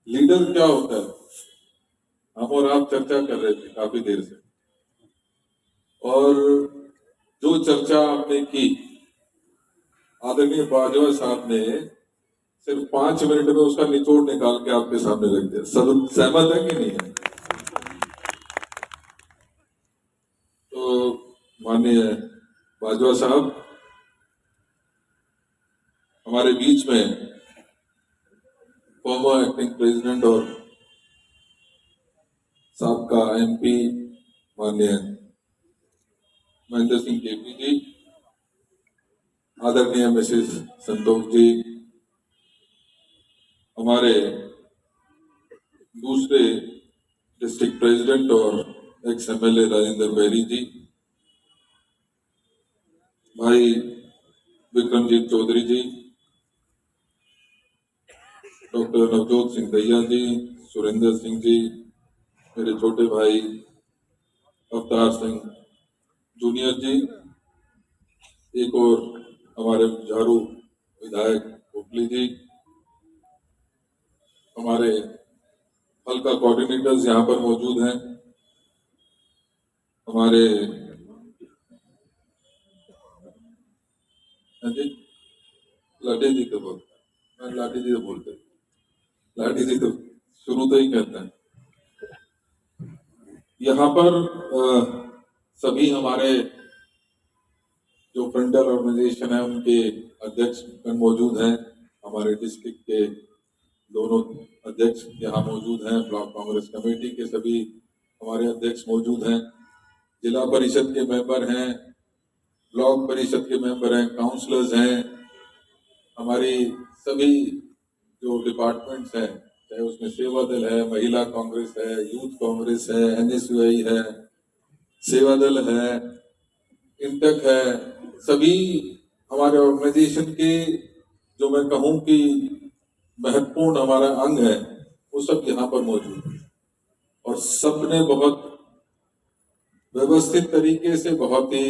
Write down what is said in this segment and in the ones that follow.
Leader क्या होता है? हम और आप चर्चा कर रहे थे काफी देर से, और जो चर्चा आपने की, आदरणीय बाजवा साहब ने सिर्फ 5 मिनट में उसका निचोड़ निकाल के आपके सामने रख दिया। सब सहमत है कि नहीं है? तो माननीय बाजवा साहब हमारे बीच में फॉर्मर एक्टिंग प्रेसिडेंट और साबका एमपी माननीय महेंद्र सिंह केपी जी, आदरणीय मिसेस संतोष जी, हमारे दूसरे डिस्ट्रिक्ट प्रेसिडेंट और एक्स एमएलए राजेंद्र बैरी जी, भाई विक्रमजीत चौधरी जी, डॉक्टर नवजोत सिंह दैया जी, सुरेंद्र सिंह जी, मेरे छोटे भाई अवतार सिंह जूनियर जी, एक और हमारे झारू विधायक उपली जी, हमारे हल्का कोऑर्डिनेटर्स यहाँ पर मौजूद हैं, हमारे लाठी जी तो बोलते, लाठी जी तो बोलते, लाठी जी तो शुरू तो ही कहते हैं। यहाँ पर सभी हमारे जो फ्रंटल ऑर्गेनाइजेशन है उनके अध्यक्ष मौजूद हैं, हमारे डिस्ट्रिक्ट के दोनों अध्यक्ष यहाँ मौजूद हैं, ब्लॉक कांग्रेस कमेटी के सभी हमारे अध्यक्ष मौजूद हैं, जिला परिषद के मेंबर हैं, ब्लॉक परिषद के मेंबर हैं, काउंसलर्स हैं, हमारी सभी जो डिपार्टमेंट्स हैं, चाहे उसमें सेवा दल है, महिला कांग्रेस है, यूथ कांग्रेस है, एनएसयूआई है, सेवा दल है, इंटक है, सभी हमारे ऑर्गेनाइजेशन के जो मैं कहूं कि महत्वपूर्ण हमारा अंग है, वो सब यहाँ पर मौजूद है और सबने बहुत व्यवस्थित तरीके से, बहुत ही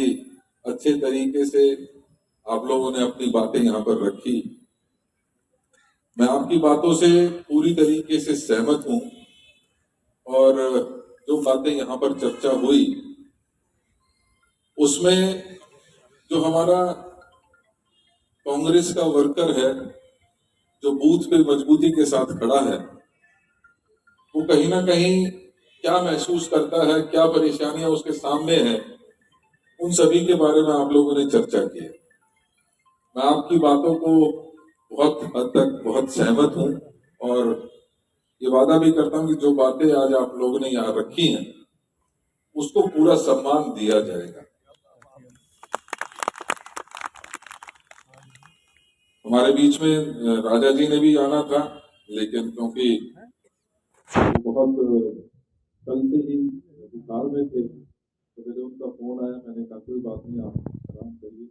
अच्छे तरीके से आप लोगों ने अपनी बातें यहाँ पर रखी। मैं आपकी बातों से पूरी तरीके से सहमत हूं और जो बातें यहाँ पर चर्चा हुई उसमें जो हमारा कांग्रेस का वर्कर है जो बूथ पे मजबूती के साथ खड़ा है, वो कहीं ना कहीं क्या महसूस करता है, क्या परेशानियां उसके सामने है, उन सभी के बारे में आप लोगों ने चर्चा की है। मैं आपकी बातों को बहुत हद तक बहुत सहमत हूं और ये वादा भी करता हूं कि जो बातें आज आप लोगों ने यहाँ रखी हैं उसको पूरा सम्मान दिया जाएगा। हमारे बीच में राजा जी ने भी आना था, लेकिन क्योंकि वो बहुत कल से ही बुखार में थे तो मेरे उनका फोन आया, मैंने कहा कोई बात नहीं, आप आराम करिए।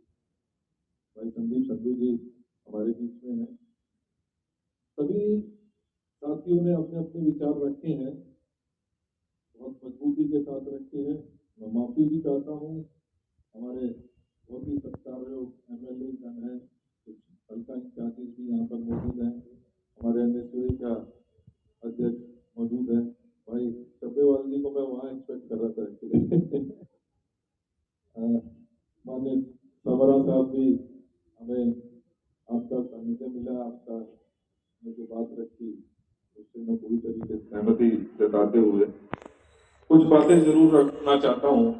भाई संदीप संधू जी हमारे बीच में हैं। सभी साथियों ने अपने अपने विचार रखे हैं, बहुत मजबूती के साथ रखे हैं। मैं माफी भी चाहता हूँ, हमारे बहुत ही सत्कार एमएलए गण हैं, कुछ हल्का इंचार्जेस भी यहाँ पर मौजूद हैं, हमारे एनएसयूआई का अध्यक्ष मौजूद है। भाई डब्बेवाल जी को मैं वहाँ एक्सपेक्ट कर रहा था एक्चुअली माननीय सवरा साहब भी, हमें आपका सानिध्य मिला, आपका जो बात रखी उससे मैं पूरी तरीके से सहमति जताते हुए कुछ बातें जरूर रखना चाहता हूँ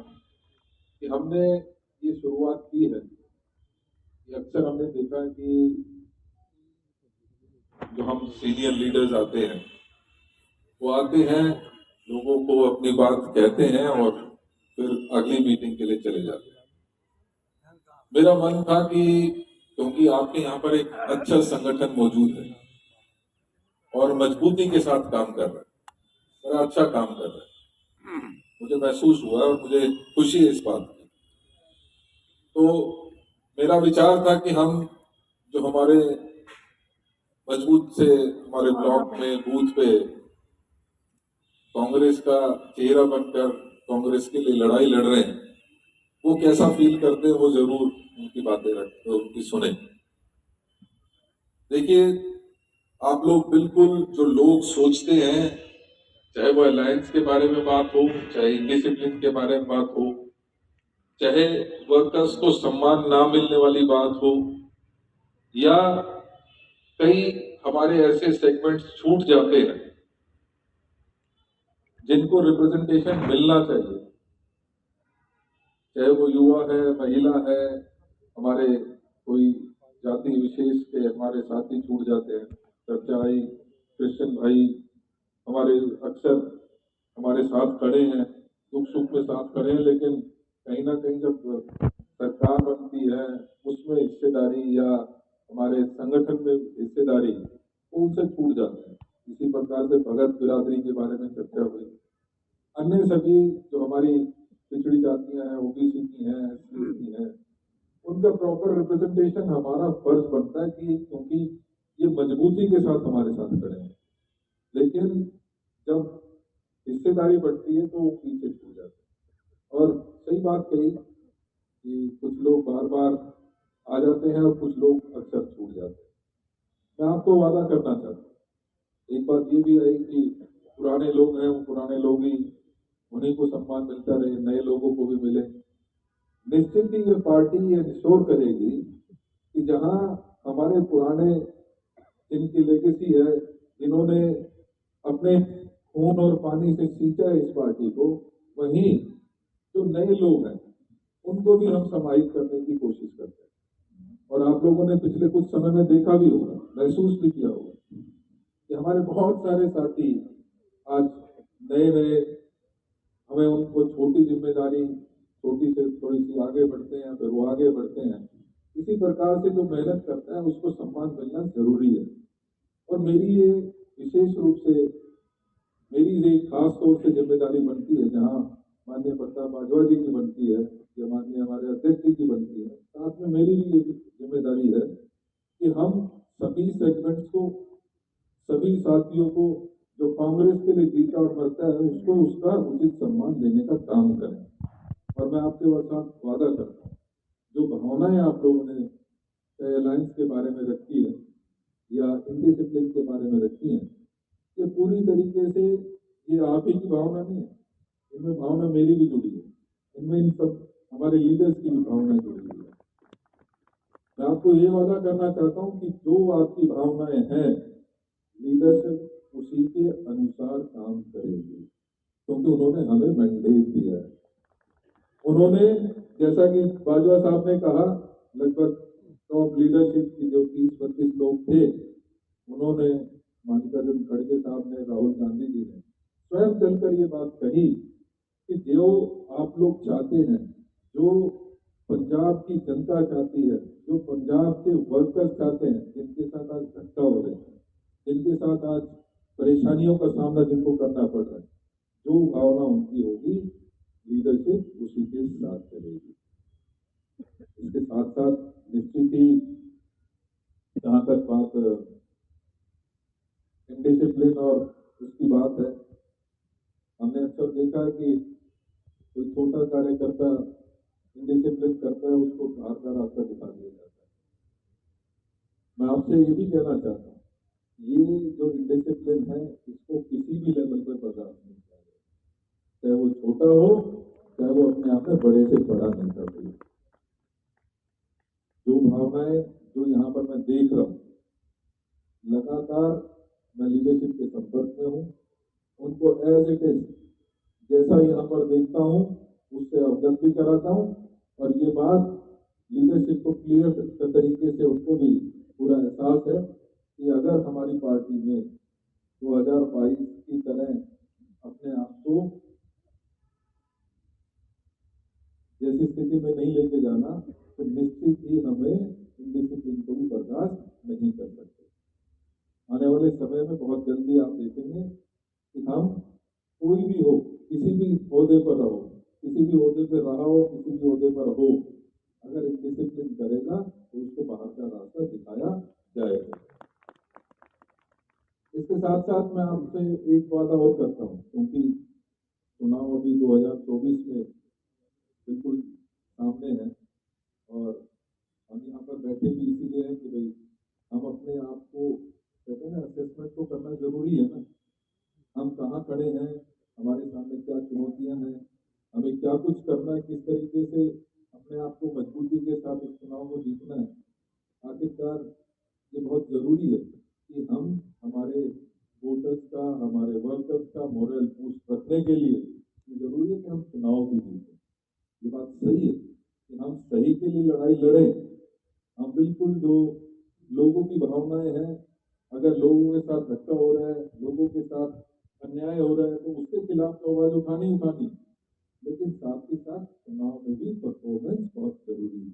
कि हमने ये शुरुआत की है कि अक्सर हमने देखा कि जो हम सीनियर लीडर्स आते हैं वो आते हैं, लोगों को अपनी बात कहते हैं और फिर अगली मीटिंग के लिए चले जाते हैं। मेरा मन था कि क्योंकि आपके यहाँ पर एक अच्छा संगठन मौजूद है और मजबूती के साथ काम कर रहा है, बड़ा अच्छा काम कर रहा है, मुझे महसूस हुआ और मुझे खुशी है इस बात की। तो मेरा विचार था कि हम जो हमारे मजबूत से हमारे ब्लॉक में बूथ पे कांग्रेस का चेहरा बनकर कांग्रेस के लिए लड़ाई लड़ रहे हैं, वो कैसा फील करते हैं, वो जरूर उनकी बातें रखें, उनकी सुने। देखिए, आप लोग बिल्कुल जो लोग सोचते हैं, चाहे वो अलायंस के बारे में बात हो, चाहे इंडिसिप्लिन के बारे में बात हो, चाहे वर्कर्स को सम्मान ना मिलने वाली बात हो, या कई हमारे ऐसे सेगमेंट्स छूट जाते हैं जिनको रिप्रेजेंटेशन मिलना चाहिए, चाहे वो युवा है, महिला है, हमारे कोई जाति विशेष के हमारे साथी छूट जाते हैं। चर्चा आई, क्रिश्चियन भाई हमारे अक्सर हमारे साथ खड़े हैं, दुख सुख में साथ खड़े हैं, लेकिन कहीं ना कहीं जब सरकार बनती है उसमें हिस्सेदारी या हमारे संगठन में हिस्सेदारी वो उनसे छूट जाते हैं। इसी प्रकार से भगत बिरादरी के बारे में चर्चा हुई। अन्य सभी जो हमारी पिछड़ी जातियां हैं, ओबीसी की हैं, एससी की हैं, उनका प्रॉपर रिप्रेजेंटेशन हमारा फर्ज बनता है कि क्योंकि ये मजबूती के साथ हमारे साथ खड़े हैं, लेकिन जब हिस्सेदारी बढ़ती है तो वो पीछे छूट जाते हैं। और सही बात कही कि कुछ लोग बार बार आ जाते हैं और कुछ लोग अक्सर छूट जाते हैं। मैं आपको वादा करना चाहता हूँ, एक बात ये भी है कि पुराने लोग हैं वो पुराने लोग ही, उन्हीं को सम्मान मिलता रहे, नए लोगों को भी मिले। निश्चित ही ये पार्टी ये इंश्योर करेगी कि जहां हमारे पुराने जिनकी लेगेसी है, जिन्होंने अपने खून और पानी से सींचा है इस पार्टी को, वहीं जो नए लोग हैं उनको भी हम समाहित करने की कोशिश करते हैं। और आप लोगों ने पिछले कुछ समय में देखा भी होगा, महसूस भी किया होगा कि हमारे बहुत सारे साथी आज नए नए, हमें उनको छोटी जिम्मेदारी, छोटी से थोड़ी सी आगे बढ़ते हैं, फिर वो आगे बढ़ते हैं। इसी प्रकार से जो मेहनत करता है उसको सम्मान मिलना जरूरी है। और मेरी ये विशेष रूप से, मेरी ये खास तौर से जिम्मेदारी बनती है, जहाँ माननीय प्रताप बाजवा जी की बनती है या माननीय हमारे अध्यक्ष जी की बनती है, साथ में मेरी भी ये जिम्मेदारी है कि हम सभी सेगमेंट्स को, सभी साथियों को जो कांग्रेस के लिए जीता और मरता है उसको उसका उचित सम्मान देने का काम करें। और मैं आपके साथ वादा करता हूँ, जो भावनाएं आप लोगों ने अलायंस के बारे में रखी है या इंडिसिप्लिन के बारे में रखी है, ये पूरी तरीके से ये आप ही की भावना नहीं है, इनमें भावना मेरी भी जुड़ी है, इनमें इन सब हमारे लीडर्स की भी भावना जुड़ी हुई है। मैं आपको ये वादा करना चाहता हूँ कि जो आपकी भावनाएं हैं, लीडरशिप उसी के अनुसार काम करेगी, क्योंकि उन्होंने हमें मैंडेट दिया है। उन्होंने, जैसा कि बाजवा साहब ने कहा, लगभग टॉप लीडरशिप की जो 30-32 लोग थे, उन्होंने, मल्लिकार्जुन खड़गे साहब ने, राहुल गांधी जी ने स्वयं चलकर ये बात कही कि जो आप लोग चाहते हैं, जो पंजाब की जनता चाहती है, जो पंजाब के वर्कर्स चाहते हैं, जिनके साथ आज धक्का हो रहे हैं, जिनके साथ आज परेशानियों का सामना जिनको करना पड़ रहा है, जो भावना उनकी होगी, लीडरशिप उसी के साथ चलेगी। इसके साथ साथ निश्चित ही जहां तक बात इंडिसिप्लिन और उसकी बात है, हमने अक्सर देखा है कि कोई छोटा कार्यकर्ता इंडिसिप्लिन करता है, उसको बाहर का रास्ता दिखा दिया जाता है। मैं आपसे ये भी कहना चाहता हूँ, ये जो इंडिसिप्लिन है इसको किसी भी लेवल पर बर्दाश्त नहीं किया जाए, चाहे वो छोटा हो, चाहे वो अपने आप में बड़े से बड़ा नेता हो। जो भावनाएं जो यहाँ पर मैं देख रहा हूँ, लगातार मैं लीडरशिप के संपर्क में हूँ, उनको एज इट इज जैसा यहाँ पर देखता हूँ उससे अवगत भी कराता हूँ, और ये बात लीडरशिप को क्लियर तरीके से उनको भी पूरा एहसास है कि अगर हमारी पार्टी में 2022 की तरह अपने आप को जैसी स्थिति में नहीं लेके जाना, तो निश्चित ही हमें इंडिसिप्लिन को भी बर्दाश्त नहीं कर सकते। आने वाले समय में बहुत जल्दी आप देखेंगे कि हम, कोई भी हो, किसी भी ओहदे पर रहो, किसी भी ओहदे पर रहा हो, किसी भी ओहदे पर हो, अगर इंडिसिप्लिन करेगा तो उसको बाहर का रास्ता दिखाया जाएगा। इसके साथ साथ मैं आपसे एक वादा और करता हूँ, क्योंकि चुनाव अभी 2024 में बिल्कुल सामने है, और हम यहाँ पर बैठे भी इसीलिए हैं कि भाई हम अपने आप को कहते हैं ना, असेसमेंट तो करना जरूरी है ना। हम कहाँ खड़े हैं, हमारे सामने क्या चुनौतियां हैं, हमें क्या कुछ करना है, किस तरीके से अपने आप को मजबूती के साथ इस चुनाव को जीतना है। आखिरकार ये बहुत जरूरी है कि हम हमारे वोटर्स का, हमारे वर्कर्स का मोरल बूस्ट रखने के लिए ये जरूरी है कि हम चुनाव भी जीतें। ये बात सही है कि हम सही के लिए लड़ाई लड़ें। हम बिल्कुल जो लोगों की भावनाएं हैं, अगर लोगों के साथ धक्का हो रहा है, लोगों के साथ अन्याय हो रहा है, तो उसके खिलाफ तो आवाज उठानी। लेकिन साथ ही साथ चुनाव में भी परफॉर्मेंस बहुत जरूरी है।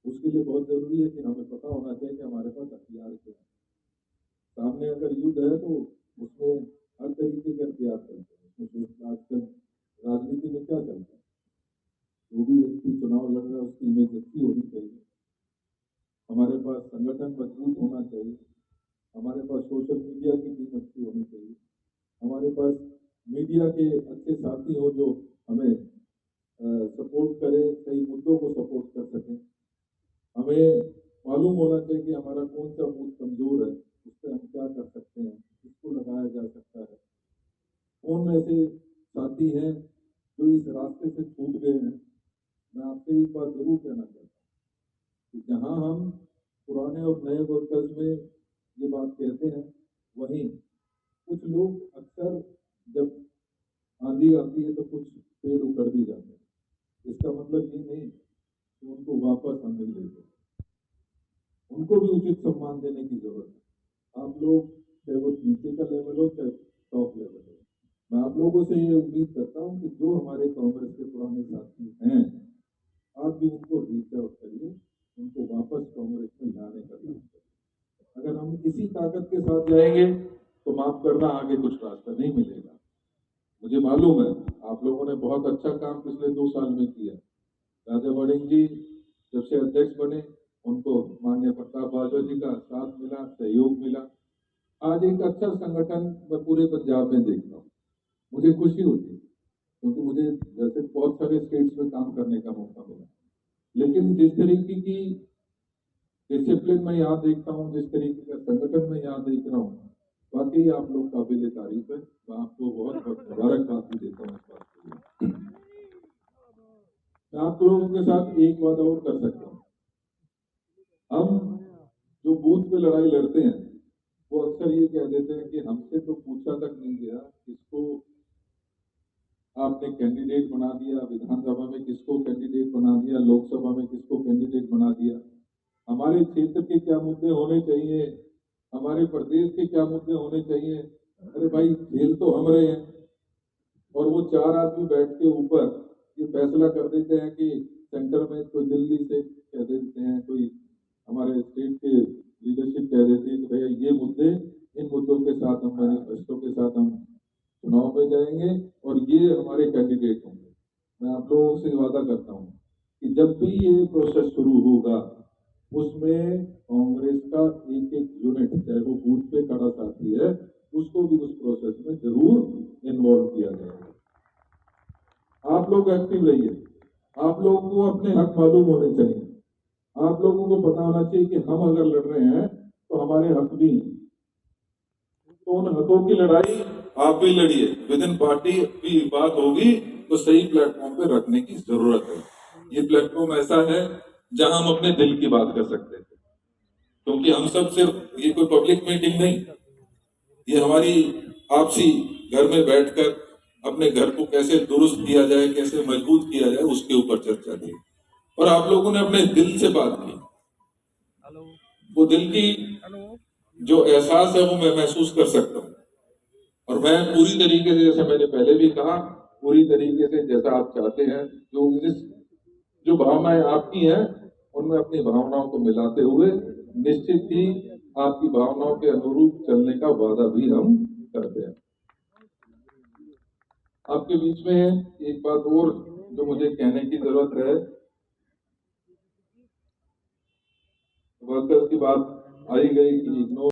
उसके लिए बहुत जरूरी है कि हमें पता होना चाहिए कि हमारे पास हथियार क्या है। सामने अगर युद्ध है तो उसमें हर तरीके के हथियार चलते हैं। उसमें आजकल राजनीति में क्या चलता है, जो भी व्यक्ति चुनाव लड़ रहा है उसकी इमेज अच्छी होनी चाहिए, हमारे पास संगठन मजबूत होना चाहिए, हमारे पास सोशल मीडिया की टीम अच्छी होनी चाहिए, हमारे पास मीडिया के अच्छे साथी हो जो हमें सपोर्ट करे, सही मुद्दों को सपोर्ट कर सकें। हमें मालूम होना चाहिए कि हमारा कौन सा बूथ कमजोर है, उस पर हम क्या कर सकते हैं, किसको लगाया जा सकता है। कौन ऐसे साथी हैं जो इस रास्ते से छूट गए हैं। मैं आपसे एक बात जरूर कहना चाहता हूँ कि जहां हम पुराने और नए वर्कर्स में ये बात कहते हैं, वहीं कुछ लोग अक्सर जब आंधी आती है तो कुछ पेड़ उखड़ भी जाते हैं। इसका मतलब ये नहीं कि उनको वापस हम नहीं लेते, उनको भी उचित सम्मान देने की जरूरत है। आप लोग चाहे वो नीचे का लेवल हो चाहे टॉप लेवल हो, मैं आप लोगों से ये उम्मीद करता हूँ कि जो हमारे कांग्रेस के पुराने साथी हैं, आप भी उनको रीच आउट करिए, उनको वापस कांग्रेस में लाने का काम करिए। अगर हम इसी ताकत के साथ जाएंगे तो माफ करना, आगे कुछ रास्ता नहीं मिलेगा। मुझे मालूम है आप लोगों ने बहुत अच्छा काम पिछले 2 साल में किया। राजा वड़िंग जी जब से अध्यक्ष बने, उनको माननीय प्रताप बाजवा जी का साथ मिला, सहयोग मिला। आज एक अच्छा संगठन मैं पूरे पंजाब में देखता हूँ, मुझे खुशी होती है, क्योंकि मुझे वैसे बहुत सारे स्टेट्स में काम करने का मौका मिला, लेकिन जिस तरीके की डिसिप्लिन में यहाँ देखता हूँ, जिस तरीके का संगठन में यहाँ देख रहा हूँ, वाकई आप लोग काबिल तारीफ है। मैं आपको बहुत बहुत मुबारकबाद भी देता हूँ इस बात के लिए। मैं आप लोगों के साथ एक बात और कर सकता हूँ, हम जो बूथ पे लड़ाई लड़ते हैं वो अक्सर ये कह देते हैं कि हमसे तो पूछा तक नहीं गया, किसको आपने कैंडिडेट बना दिया, विधानसभा में किसको कैंडिडेट बना दिया, लोकसभा में किसको कैंडिडेट बना दिया, हमारे क्षेत्र के क्या मुद्दे होने चाहिए, हमारे प्रदेश के क्या मुद्दे होने चाहिए। अरे भाई, खेल तो हम रहे हैं, और वो 4 आदमी बैठ के ऊपर ये फैसला कर देते हैं कि सेंटर में कोई दिल्ली से कह देते हैं, कोई हमारे स्टेट के लीडरशिप कह देती है कि भैया ये मुद्दे, इन मुद्दों के साथ हम मैनिफेस्टो के साथ हम चुनाव में जाएंगे और ये हमारे कैंडिडेट होंगे। मैं आप लोगों से वादा करता हूँ कि जब भी ये प्रोसेस शुरू होगा, उसमें कांग्रेस का एक एक यूनिट, चाहे वो बूथ पे खड़ा साथी है, उसको भी उस प्रोसेस में जरूर इन्वॉल्व किया जाएगा। आप लोग एक्टिव रहिए, आप लोगों को अपने हक मालूम होने चाहिए, आप लोगों को पता होना चाहिए कि हम अगर लड़ रहे हैं तो हमारे हक भी हैं। तो उन हकों की लड़ाई आप भी लड़िए, विद इन पार्टी भी बात होगी तो सही प्लेटफॉर्म पे रखने की जरूरत है। ये प्लेटफॉर्म ऐसा है जहां हम अपने दिल की बात कर सकते हैं, क्योंकि हम सब सिर्फ, ये कोई पब्लिक मीटिंग नहीं, ये हमारी आपसी घर में बैठकर अपने घर को कैसे दुरुस्त किया जाए, कैसे मजबूत किया जाए, उसके ऊपर चर्चा की। और आप लोगों ने अपने दिल से बात की, वो दिल की जो एहसास है वो मैं महसूस कर सकता हूँ। और मैं पूरी तरीके से, जैसे मैंने पहले भी कहा, पूरी तरीके से जैसा आप चाहते हैं, जो भावनाएं आपकी हैं उनमें अपनी भावनाओं को मिलाते हुए निश्चित ही आपकी भावनाओं के अनुरूप चलने का वादा भी हम करते हैं। आपके बीच में एक बात और जो मुझे कहने की जरूरत है, वर्कर्स की बात आई गई कि इग्नोर